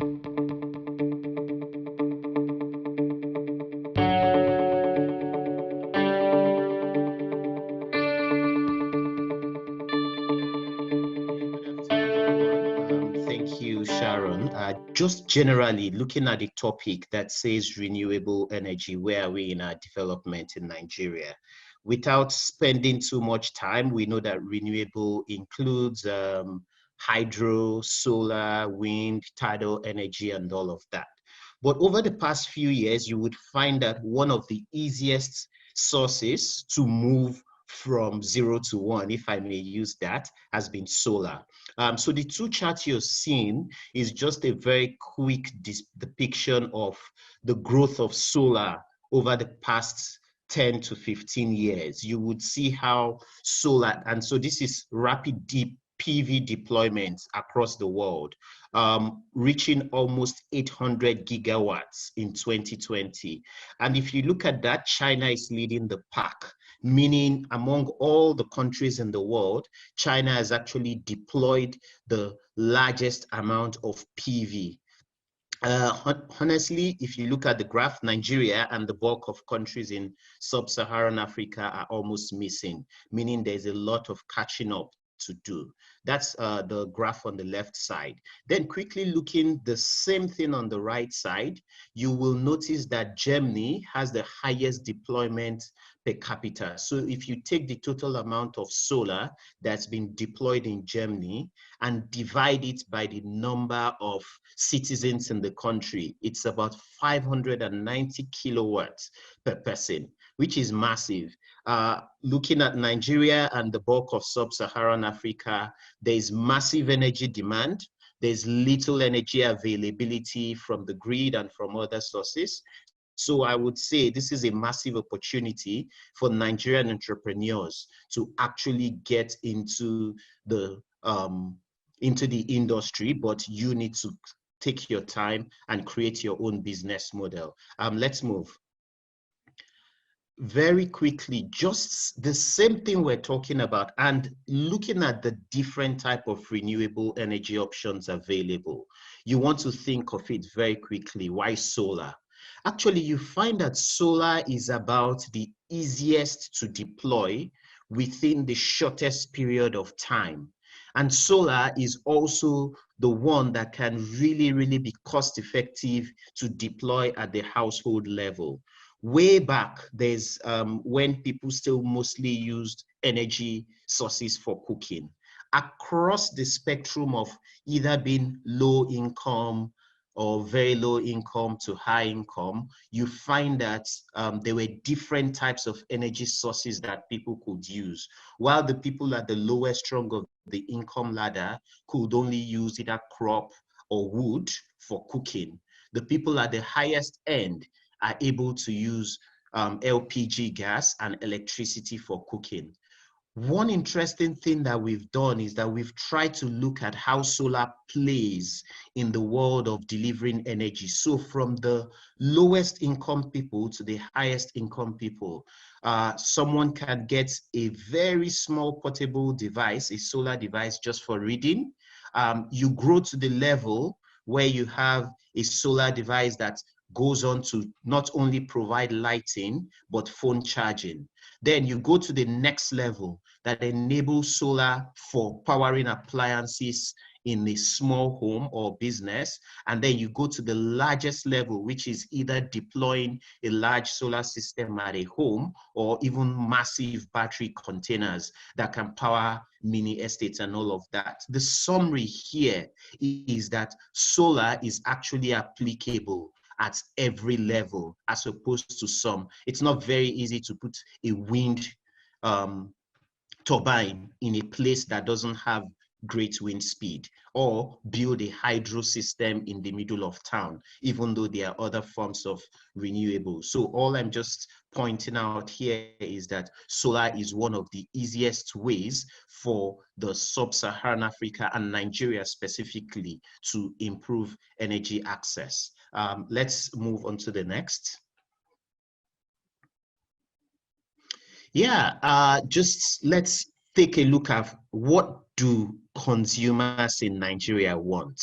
Thank you, Sharon. Just generally looking at the topic that says renewable energy, where are we in our development in Nigeria? Without spending too much time, we know that renewable includes hydro, solar, wind, tidal energy, and all of that. But over the past few years, you would find that one of the easiest sources to move from 0 to 1, if I may use that, has been solar. So the two charts you're seeing is just a very quick depiction of the growth of solar over the past 10 to 15 years. You would see how solar, and so this is rapid deep PV deployments across the world, reaching almost 800 gigawatts in 2020. And if you look at that, China is leading the pack, meaning among all the countries in the world, China has actually deployed the largest amount of PV. Honestly, if you look at the graph, Nigeria and the bulk of countries in sub-Saharan Africa are almost missing, meaning there's a lot of catching up to do. That's the graph on the left side. Then quickly looking the same thing on the right side, you will notice that Germany has the highest deployment per capita. So if you take the total amount of solar that's been deployed in Germany and divide it by the number of citizens in the country, it's about 590 kilowatts per person, which is massive. Looking at Nigeria and the bulk of sub-Saharan Africa, there is massive energy demand. There's little energy availability from the grid and from other sources. So I would say this is a massive opportunity for Nigerian entrepreneurs to actually get into the industry, but you need to take your time and create your own business model. Let's move. Very quickly, just the same thing we're talking about and looking at the different type of renewable energy options available. You want to think of it very quickly. Why solar? Actually, you find that solar is about the easiest to deploy within the shortest period of time. And solar is also the one that can really be cost effective to deploy at the household level. Way back, there's when people still mostly used energy sources for cooking. Across the spectrum of either being low income or very low income to high income, you find that there were different types of energy sources that people could use. While the people at the lowest rung of the income ladder could only use either crop or wood for cooking, the people at the highest end are able to use LPG gas and electricity for cooking. One interesting thing that we've done is that we've tried to look at how solar plays in the world of delivering energy. So from the lowest income people to the highest income people, someone can get a very small portable device, a solar device just for reading. You grow to the level where you have a solar device that goes on to not only provide lighting, but phone charging. Then you go to the next level that enables solar for powering appliances in a small home or business. And then you go to the largest level, which is either deploying a large solar system at a home or even massive battery containers that can power mini estates and all of that. The summary here is that solar is actually applicable at every level, as opposed to some. It's not very easy to put a wind turbine in a place that doesn't have great wind speed, or build a hydro system in the middle of town, even though there are other forms of renewable. So all I'm just pointing out here is that solar is one of the easiest ways for the sub-Saharan Africa and Nigeria specifically to improve energy access. Let's move on to the next. Yeah, just let's take a look at what do consumers in Nigeria want.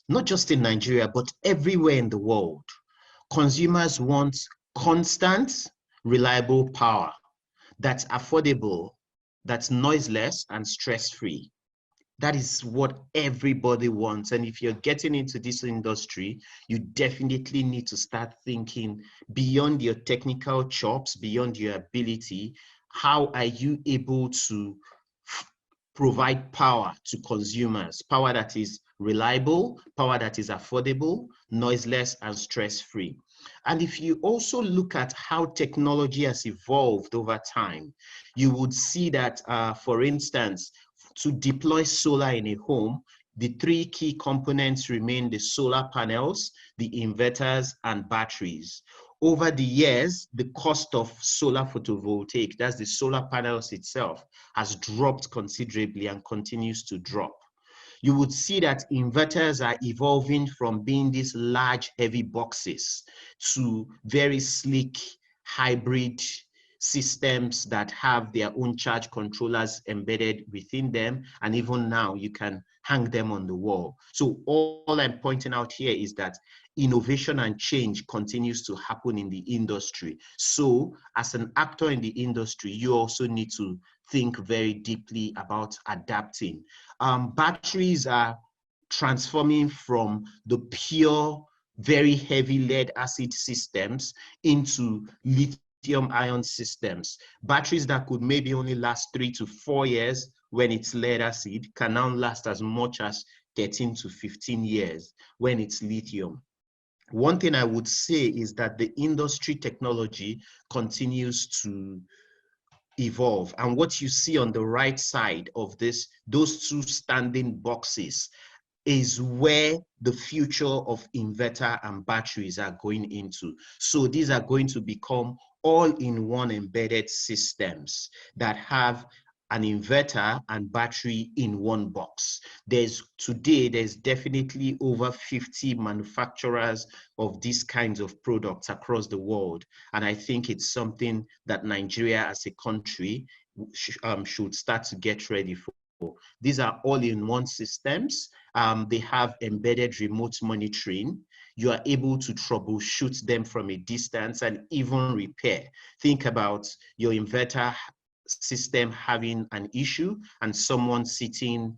not just in Nigeria, but everywhere in the world. Consumers want constant, reliable power that's affordable, that's noiseless and stress-free. That is what everybody wants. And if you're getting into this industry, you definitely need to start thinking beyond your technical chops, beyond your ability. How are you able to provide power to consumers? Power that is reliable, power that is affordable, noiseless, and stress-free. And if you also look at how technology has evolved over time, you would see that, for instance, to deploy solar in a home, the three key components remain the solar panels, the inverters, and batteries. Over the years, the cost of solar photovoltaic, that's the solar panels itself, has dropped considerably and continues to drop. You would see that inverters are evolving from being these large, heavy boxes to very sleek hybrid systems that have their own charge controllers embedded within them. And even now, you can hang them on the wall. So all I'm pointing out here is that innovation and change continues to happen in the industry. So as an actor in the industry, you also need to think very deeply about adapting. Batteries are transforming from the pure, very heavy lead acid systems into lithium-ion systems. Batteries that could maybe only last 3 to 4 years when it's lead acid can now last as much as 13 to 15 years when it's lithium. One thing I would say is that the industry technology continues to evolve. And what you see on the right side of this, those two standing boxes, is where the future of inverter and batteries are going into. So these are going to become all-in-one embedded systems that have an inverter and battery in one box. Today, there's definitely over 50 manufacturers of these kinds of products across the world. And I think it's something that Nigeria as a country should start to get ready for. These are all-in-one systems. They have embedded remote monitoring. You are able to troubleshoot them from a distance and even repair. Think about your inverter system having an issue and someone sitting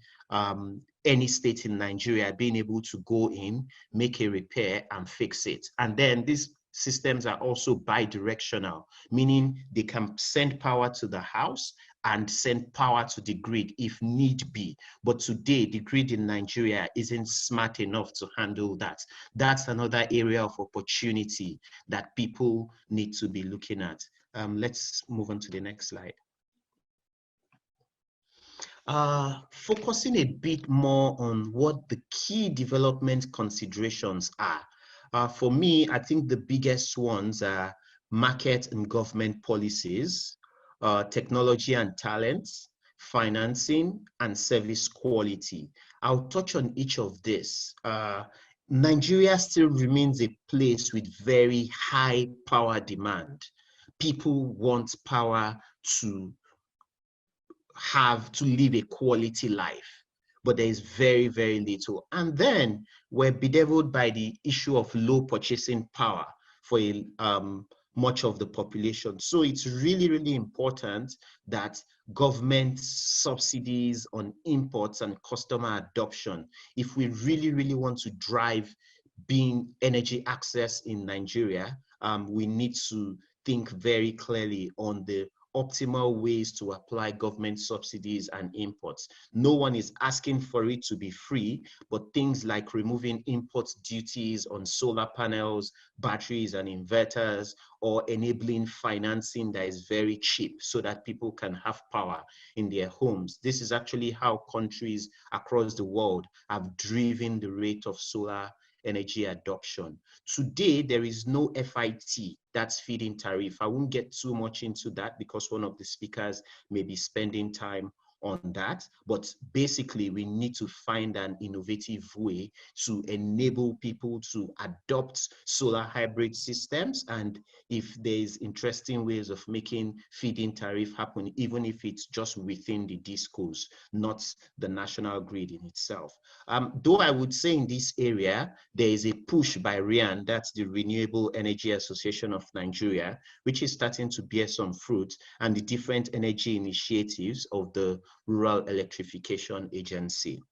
any state in Nigeria being able to go in, make a repair and fix it. And then these systems are also bi-directional, meaning they can send power to the house and send power to the grid if need be. But today, the grid in Nigeria isn't smart enough to handle that. That's another area of opportunity that people need to be looking at. Let's move on to the next slide. Focusing a bit more on what the key development considerations are. For me, I think the biggest ones are market and government policies, technology and talents, financing, and service quality. I'll touch on each of this. Nigeria still remains a place with very high power demand. People want power to live a quality life, but there is very, very little. And then we're bedeviled by the issue of low purchasing power for much of the population. So it's really, really important that government subsidies on imports and customer adoption, if we really, really want to drive being energy access in Nigeria, we need to think very clearly on the optimal ways to apply government subsidies and imports. No one is asking for it to be free, but things like removing import duties on solar panels, batteries, and inverters, or enabling financing that is very cheap so that people can have power in their homes. This is actually how countries across the world have driven the rate of solar energy adoption. Today, there is no FIT, that's feed-in tariff. I won't get too much into that because one of the speakers may be spending time on that, but basically we need to find an innovative way to enable people to adopt solar hybrid systems. And if there's interesting ways of making feed-in tariff happen, even if it's just within the discos, not the national grid in itself. Though I would say in this area, there is a push by REAN, that's the Renewable Energy Association of Nigeria, which is starting to bear some fruit, and the different energy initiatives of the Rural Electrification Agency.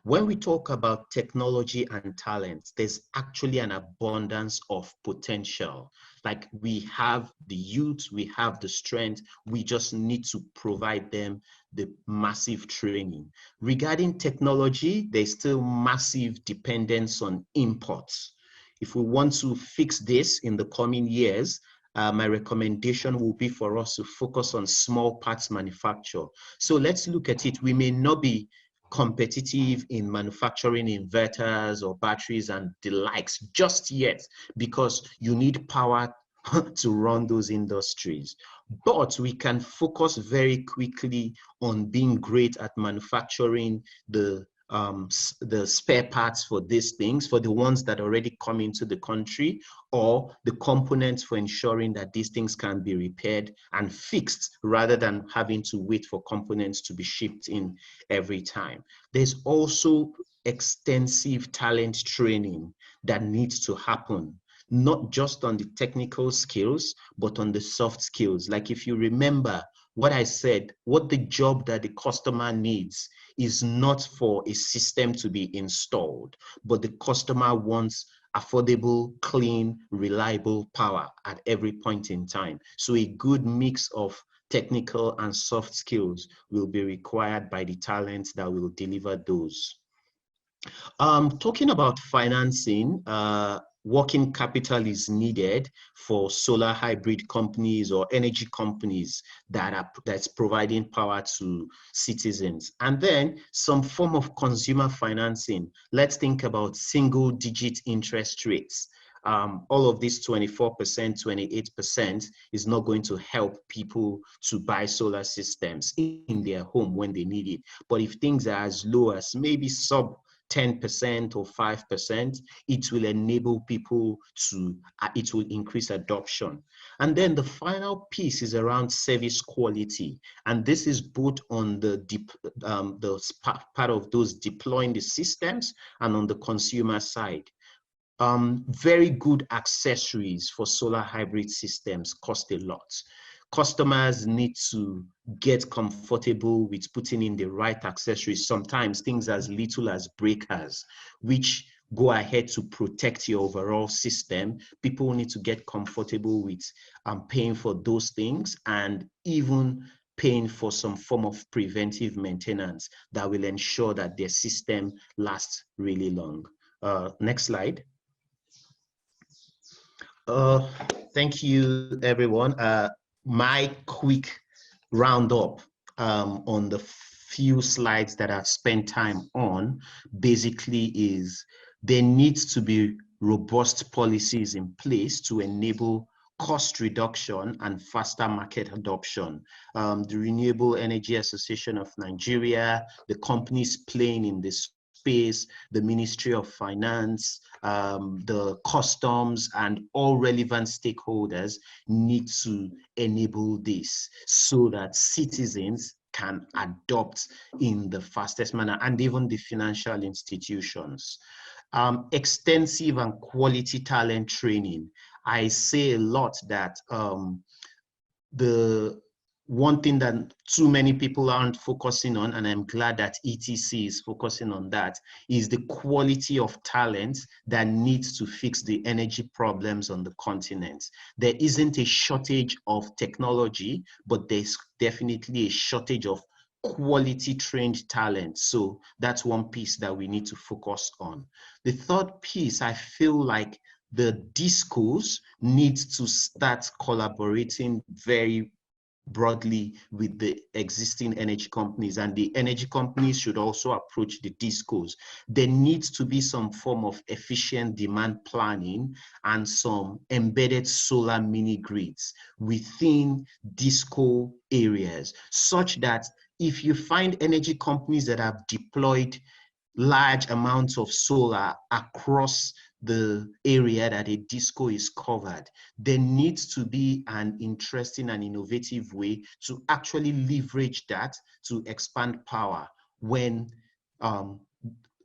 When we talk about technology and talent, there's actually an abundance of potential. Like, we have the youth, we have the strength, we just need to provide them the massive training. Regarding technology, there's still massive dependence on imports. If we want to fix this in the coming years, my recommendation will be for us to focus on small parts manufacture. So let's look at it. We may not be competitive in manufacturing inverters or batteries and the likes just yet, because you need power to run those industries. But we can focus very quickly on being great at manufacturing the spare parts for these things, for the ones that already come into the country, or the components for ensuring that these things can be repaired and fixed, rather than having to wait for components to be shipped in every time. There's also extensive talent training that needs to happen, not just on the technical skills, but on the soft skills. Like, if you remember what I said, what the job that the customer needs is not for a system to be installed, but the customer wants affordable, clean, reliable power at every point in time. So a good mix of technical and soft skills will be required by the talents that will deliver those. Talking about financing, working capital is needed for solar hybrid companies or energy companies that's providing power to citizens. And then some form of consumer financing. Let's think about single-digit interest rates. All of this 24%, 28% is not going to help people to buy solar systems in their home when they need it. But if things are as low as maybe sub 10% or 5%, it will enable people to, it will increase adoption. And then the final piece is around service quality. And this is both on the part of those deploying the systems and on the consumer side. Very good accessories for solar hybrid systems cost a lot. Customers need to get comfortable with putting in the right accessories, sometimes things as little as breakers, which go ahead to protect your overall system. People need to get comfortable with paying for those things, and even paying for some form of preventive maintenance that will ensure that their system lasts really long. Next slide. Thank you, everyone. My quick roundup on the few slides that I've spent time on basically is there needs to be robust policies in place to enable cost reduction and faster market adoption. The Renewable Energy Association of Nigeria, the companies playing in this space, the Ministry of Finance, the customs, and all relevant stakeholders need to enable this so that citizens can adopt in the fastest manner, and even the financial institutions. Extensive and quality talent training. I say a lot that the one thing that too many people aren't focusing on, and I'm glad that ETC is focusing on that, is the quality of talent that needs to fix the energy problems on the continent. There isn't a shortage of technology, but there's definitely a shortage of quality trained talent. So that's one piece that we need to focus on. The third piece, I feel like the discos need to start collaborating very broadly with the existing energy companies, and the energy companies should also approach the discos. There needs to be some form of efficient demand planning and some embedded solar mini grids within disco areas, such that if you find energy companies that have deployed large amounts of solar across the area that a disco is covered, there needs to be an interesting and innovative way to actually leverage that to expand power when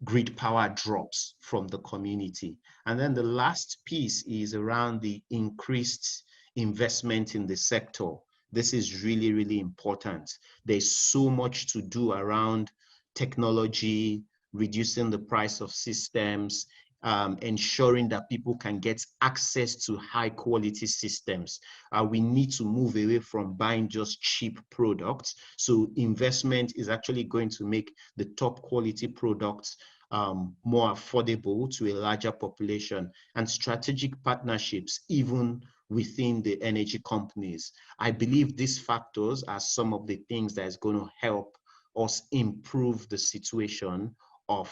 grid power drops from the community. And then the last piece is around the increased investment in the sector. This is really, really important. There's so much to do around technology, reducing the price of systems, ensuring that people can get access to high quality systems. We need to move away from buying just cheap products. So investment is actually going to make the top quality products more affordable to a larger population, and strategic partnerships even within the energy companies. I believe these factors are some of the things that is going to help us improve the situation of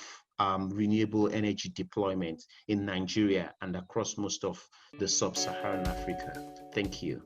renewable energy deployment in Nigeria and across most of the sub-Saharan Africa. Thank you.